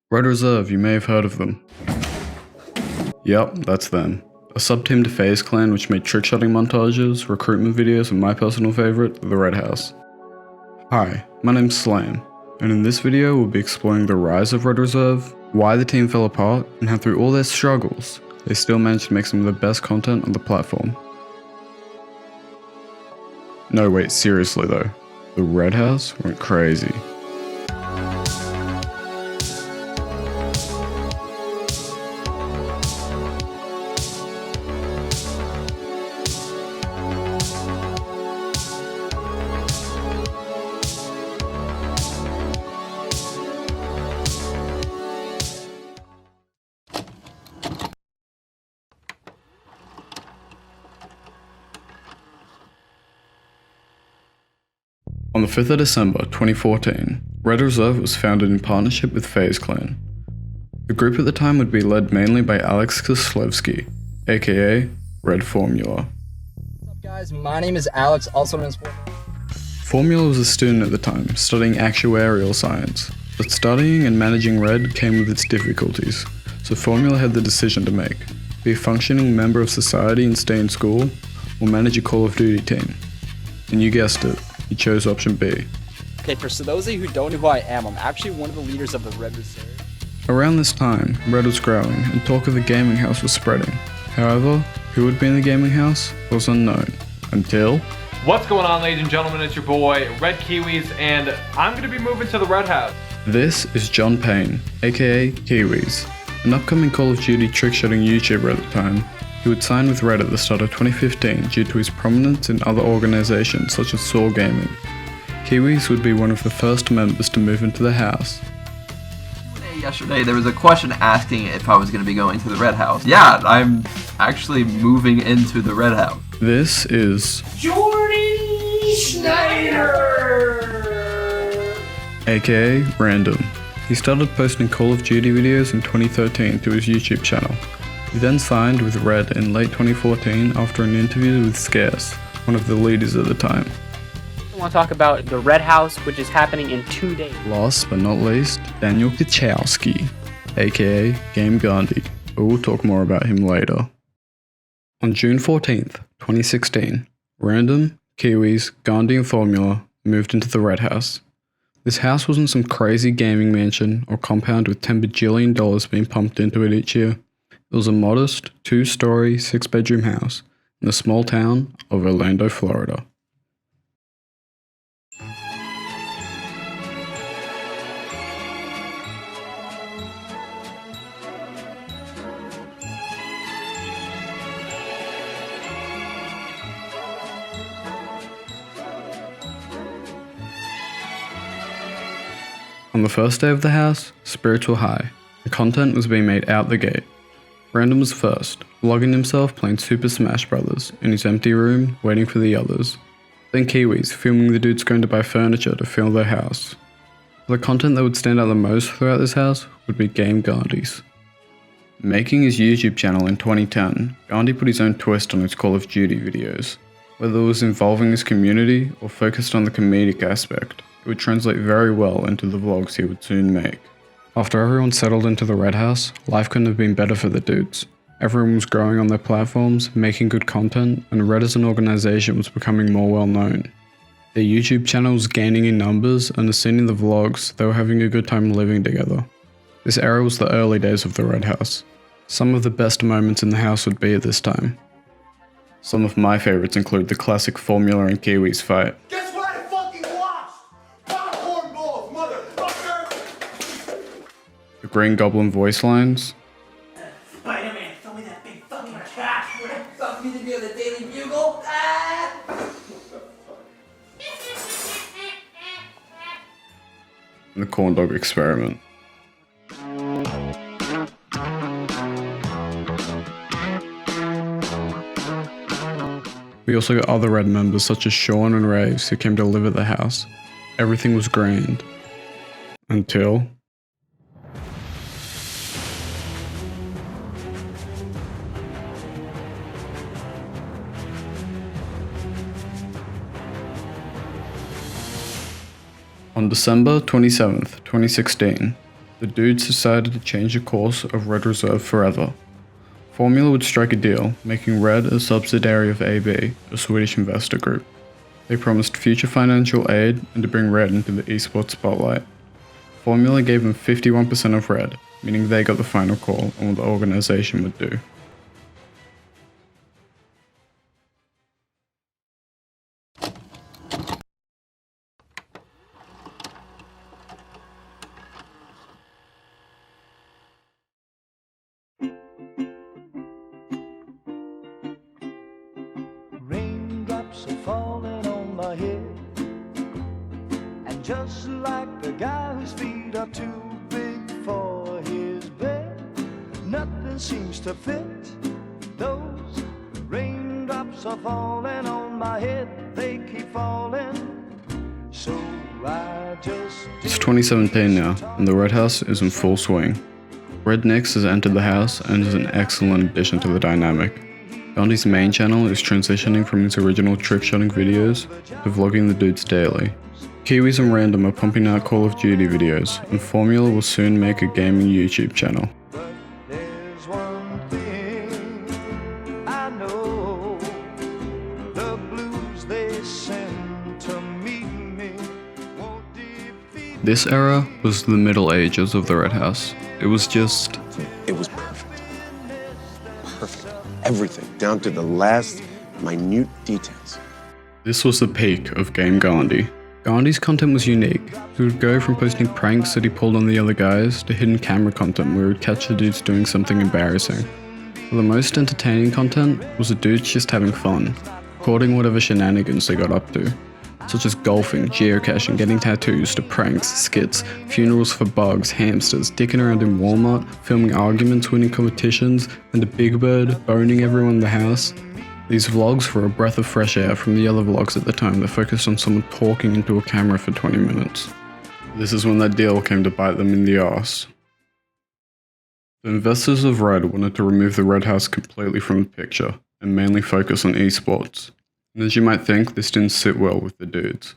Red Reserve, you may have heard of them. Yep, that's them. A sub-team to FaZe Clan which made trick-shotting montages, recruitment videos, and my personal favourite, the Red House. Hi, my name's Slam, and in this video we'll be exploring the rise of Red Reserve, why the team fell apart, and how through all their struggles, they still managed to make some of the best content on the platform. No wait, seriously though, the Red House went crazy. On the 5th of December 2014, Red Reserve was founded in partnership with FaZe Clan. The group at the time would be led mainly by Alex Koslevsky, aka Red Formula. What's up guys, my name is Alex, also known as Formula was a student at the time, studying actuarial science, but studying and managing Red came with its difficulties, so Formula had the decision to make: be a functioning member of society and stay in school, or manage a Call of Duty team. And you guessed it, he chose option B. Okay, for those of you who don't know who I am, I'm actually one of the leaders of the Red Reserve. Around this time, Red was growing and talk of the gaming house was spreading. However, who would be in the gaming house was unknown, until... What's going on, ladies and gentlemen? It's your boy, Red Kiwis, and I'm going to be moving to the Red House. This is John Payne, aka Kiwis, an upcoming Call of Duty trick-shotting YouTuber at the time. He would sign with Red at the start of 2015 due to his prominence in other organizations such as Saw Gaming. Kiwis would be one of the first members to move into the house. Yesterday there was a question asking if I was going to be going to the Red House. Yeah, I'm actually moving into the Red House. This is Jordan Schneider, aka Random. He started posting Call of Duty videos in 2013 to his YouTube channel. He then signed with Red in late 2014 after an interview with Scarce, one of the leaders at the time. I want to talk about the Red House, which is happening in 2 days. Last but not least, Daniel Kachowski, aka Game Gandhi, but we'll talk more about him later. On June 14th, 2016, Random, Kiwis, Gandhi and Formula moved into the Red House. This house wasn't some crazy gaming mansion or compound with $10 bajillion being pumped into it each year. It was a modest, 2-story, 6-bedroom house in the small town of Orlando, Florida. On the first day of the house, spirits were high. The content was being made out the gate. Random was first, vlogging himself playing Super Smash Bros. In his empty room, waiting for the others. Then Kiwis, filming the dudes going to buy furniture to fill their house. The content that would stand out the most throughout this house would be Game Gandhi's. Making his YouTube channel in 2010, Gandhi put his own twist on his Call of Duty videos. Whether it was involving his community or focused on the comedic aspect, it would translate very well into the vlogs he would soon make. After everyone settled into the Red House, life couldn't have been better for the dudes. Everyone was growing on their platforms, making good content, and Red as an organization was becoming more well known. Their YouTube channel was gaining in numbers, and as seen in the vlogs, they were having a good time living together. This era was the early days of the Red House. Some of the best moments in the house would be at this time. Some of my favorites include the classic Formula and Kiwis fight. Guess what I fucking watched? Popcorn balls, motherfucker! The Green Goblin voice lines, Spider-Man, throw me that big fucking cash. Fuck me to be on the Daily Bugle. Ah! and the corn dog experiment. We also got other Red members such as Sean and Raves who came to live at the house. Everything was grand. Until... On December 27th, 2016, the dudes decided to change the course of Red Reserve forever. Formula would strike a deal, making Red a subsidiary of AB, a Swedish investor group. They promised future financial aid and to bring Red into the esports spotlight. Formula gave them 51% of Red, meaning they got the final call on what the organization would do. Raindrops are falling on my head, and just like the guy whose feet are too big for his bed, nothing seems to fit. Those raindrops are falling on my head, they keep falling, so I just... It's 2017 now, and the Red House is in full swing. Red Nix has entered the house and is an excellent addition to the dynamic. Gandhi's main channel is transitioning from his original trick-shotting videos to vlogging the dudes daily. Kiwis and Random are pumping out Call of Duty videos, and Formula will soon make a gaming YouTube channel. But there's one thing I know, the blues they send to meet me won't defeat. This era was the Middle Ages of the Red House. It was just... It was perfect. Perfect. Everything, down to the last minute details. This was the peak of Game Gandhi. Gandhi's content was unique. He would go from posting pranks that he pulled on the other guys to hidden camera content where he would catch the dudes doing something embarrassing. But the most entertaining content was the dudes just having fun, recording whatever shenanigans they got up to, such as golfing, geocaching, getting tattoos, to pranks, skits, funerals for bugs, hamsters, dicking around in Walmart, filming arguments, winning competitions, and the Big Bird boning everyone in the house. These vlogs were a breath of fresh air from the other vlogs at the time that focused on someone talking into a camera for 20 minutes. This is when that deal came to bite them in the arse. The investors of Red wanted to remove the Red House completely from the picture and mainly focus on esports. And as you might think, this didn't sit well with the dudes.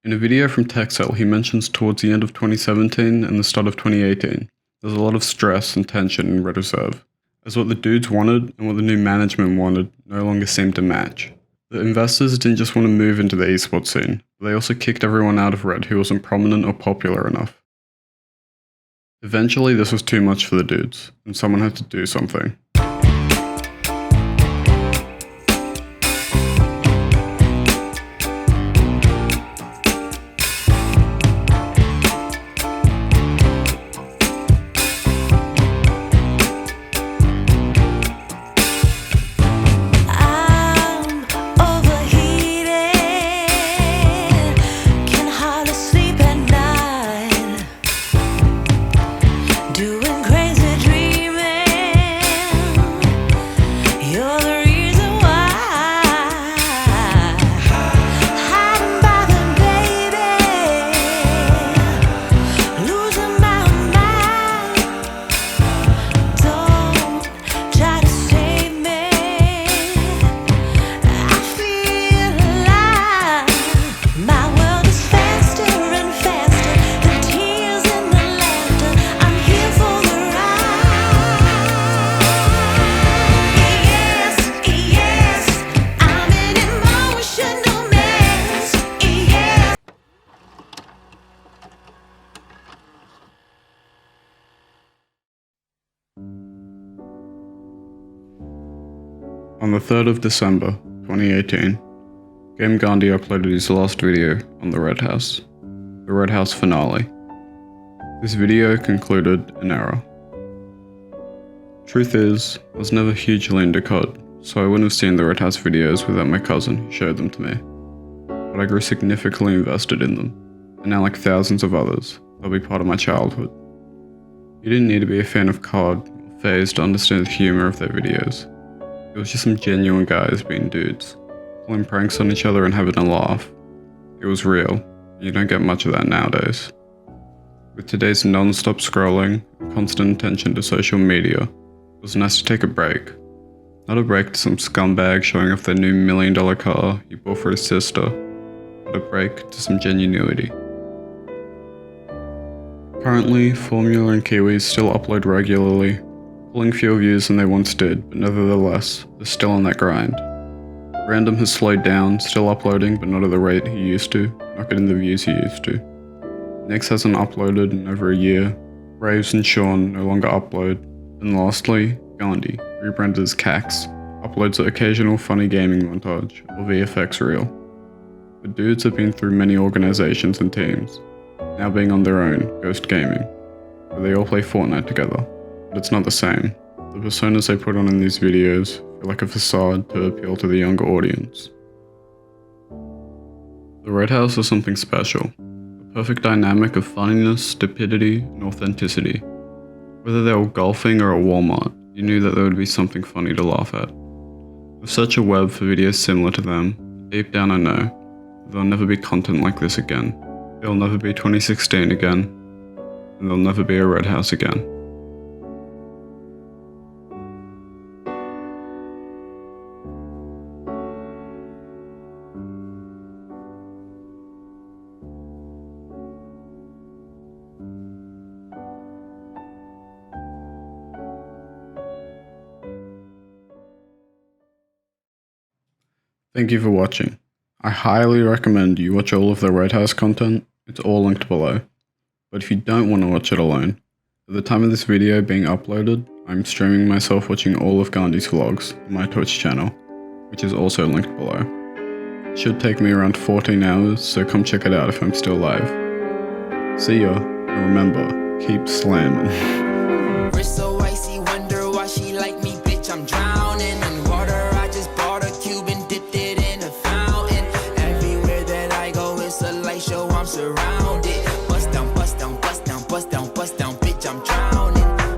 In a video from Texel, he mentions towards the end of 2017 and the start of 2018, there's a lot of stress and tension in Red Reserve, as what the dudes wanted and what the new management wanted no longer seemed to match. The investors didn't just want to move into the esports scene, but they also kicked everyone out of Red who wasn't prominent or popular enough. Eventually, this was too much for the dudes, and someone had to do something. On the 3rd of December, 2018, Game Gandhi uploaded his last video on the Red House, the Red House finale. This video concluded an era. Truth is, I was never hugely into COD, so I wouldn't have seen the Red House videos without my cousin who showed them to me. But I grew significantly invested in them, and now like thousands of others, they'll be part of my childhood. You didn't need to be a fan of COD or FaZe to understand the humor of their videos. It was just some genuine guys being dudes, pulling pranks on each other and having a laugh. It was real, and you don't get much of that nowadays. With today's non-stop scrolling and constant attention to social media, it was nice to take a break. Not a break to some scumbag showing off their new $1 million car you bought for his sister, but a break to some genuinity. Currently, Formula and Kiwis still upload regularly, pulling fewer views than they once did, but nevertheless, they're still on that grind. Random has slowed down, still uploading, but not at the rate he used to, not getting the views he used to. Nix hasn't uploaded in over a year, Braves and Sean no longer upload, and lastly, Gandhi, rebranded as Cax, uploads an occasional funny gaming montage, or VFX reel. The dudes have been through many organizations and teams, now being on their own, Ghost Gaming, where they all play Fortnite together, but it's not the same. The personas they put on in these videos feel like a facade to appeal to the younger audience. The Red House is something special, a perfect dynamic of funniness, stupidity, and authenticity. Whether they were golfing or at Walmart, you knew that there would be something funny to laugh at. With such a web for videos similar to them, deep down I know there'll never be content like this again. It'll never be 2016 again, and there'll never be a Red House again. Thank you for watching. I highly recommend you watch all of the Red House content, it's all linked below. But if you don't want to watch it alone, at the time of this video being uploaded, I'm streaming myself watching all of Gandhi's vlogs on my Twitch channel, which is also linked below. It should take me around 14 hours, so come check it out if I'm still live. See ya, and remember, keep slamming.